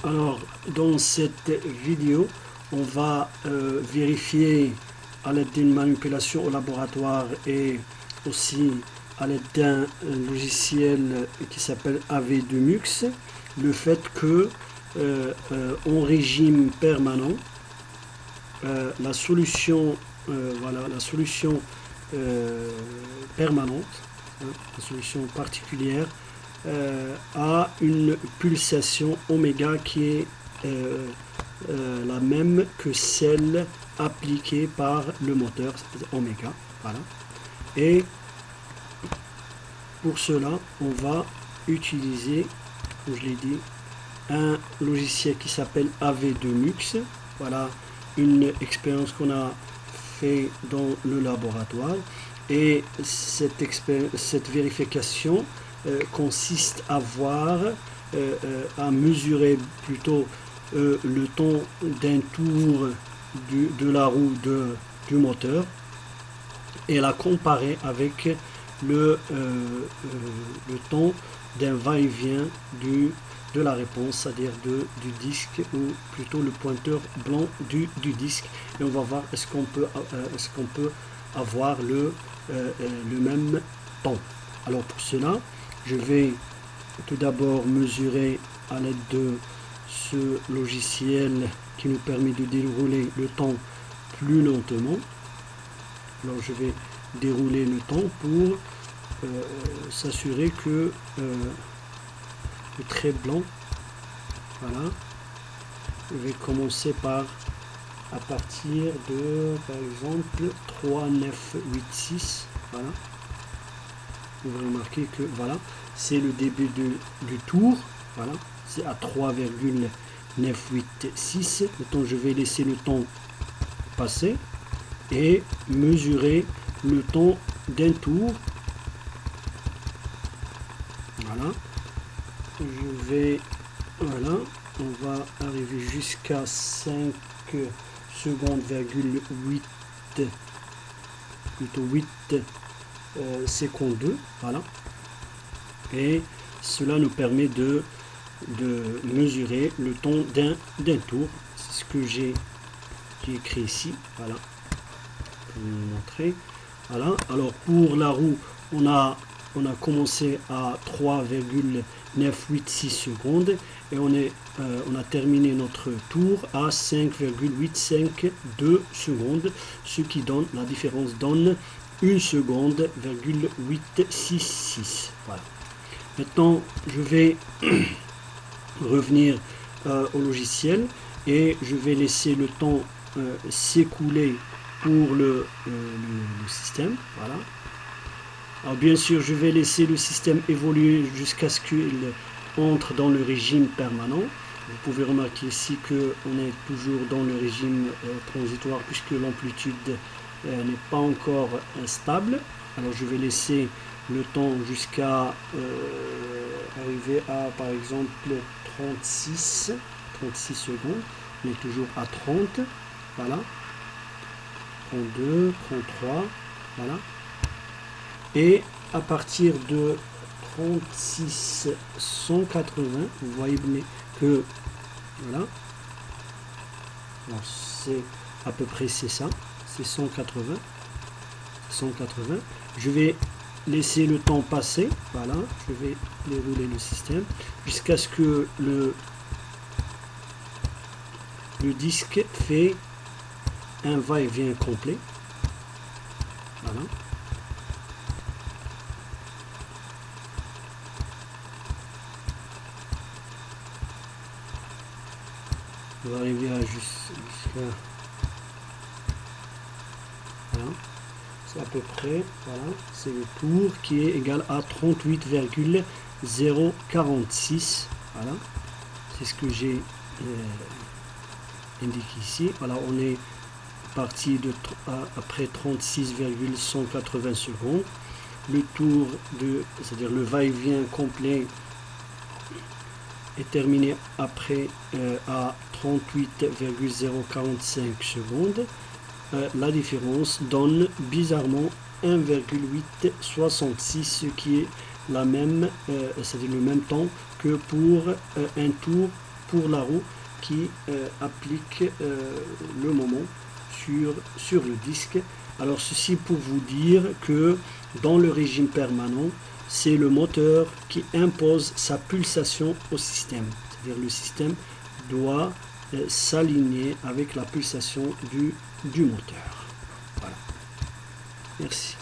Alors, dans cette vidéo, on va vérifier à l'aide d'une manipulation au laboratoire et aussi à l'aide d'un logiciel qui s'appelle AV2MUX le fait que en régime permanent, la solution permanente, la solution particulière a une pulsation oméga qui est la même que celle appliquée par le moteur oméga. Voilà. Et pour cela, on va utiliser, comme je l'ai dit, un logiciel qui s'appelle AV2MUX. Voilà une expérience qu'on a fait dans le laboratoire. Et cette vérification consiste à voir, à mesurer plutôt le temps d'un tour de la roue du moteur et la comparer avec le temps d'un va-et-vient de la réponse, c'est-à-dire du disque, ou plutôt le pointeur blanc du disque, et on va voir est-ce qu'on peut avoir le même temps. Alors pour cela, je vais tout d'abord mesurer à l'aide de ce logiciel qui nous permet de dérouler le temps plus lentement. Alors je vais dérouler le temps pour s'assurer que le trait blanc, voilà, je vais commencer à partir de, par exemple, 3, 9, 8, 6, voilà. Vous remarquez que voilà, c'est le début du tour, voilà, c'est à 3,986. Maintenant, je vais laisser le temps passer et mesurer le temps d'un tour. Voilà. Je vais, voilà, on va arriver jusqu'à 5 secondes,8, plutôt 8 secondes 2, voilà. Et cela nous permet de mesurer le temps d'un tour. C'est ce que j'ai écrit ici, voilà, pour vous montrer. Voilà. Alors pour la roue, on a commencé à 3,986 secondes et on a terminé notre tour à 5,852 secondes, ce qui donne, la différence donne 1 seconde,866. Voilà. Maintenant, je vais revenir au logiciel et je vais laisser le temps s'écouler pour le système. Voilà. Alors bien sûr, je vais laisser le système évoluer jusqu'à ce qu'il entre dans le régime permanent. Vous pouvez remarquer ici qu'on est toujours dans le régime transitoire puisque l'amplitude n'est pas encore stable. Alors je vais laisser le temps jusqu'à arriver à, par exemple, 36 secondes. On est toujours à 30, voilà, 32, 33, voilà. Et à partir de 36 180, vous voyez que voilà, c'est à peu près c'est ça, c'est 180. Je vais laisser le temps passer, voilà, je vais dérouler le système jusqu'à ce que le disque fait un va-et-vient complet, voilà. On va arriver à jusqu'à voilà, c'est à peu près, voilà, c'est le tour qui est égal à 38,046, voilà, c'est ce que j'ai indiqué ici. Voilà, on est parti après 36,180 secondes. Le tour c'est-à-dire le va-et-vient complet est terminé après à 38,045 secondes. La différence donne bizarrement 1,866, ce qui est la même, c'est-à-dire le même temps que pour un tour pour la roue qui applique le moment sur le disque. Alors ceci pour vous dire que dans le régime permanent, c'est le moteur qui impose sa pulsation au système. C'est-à-dire le système doit s'aligner avec la pulsation du moteur. Voilà. Merci.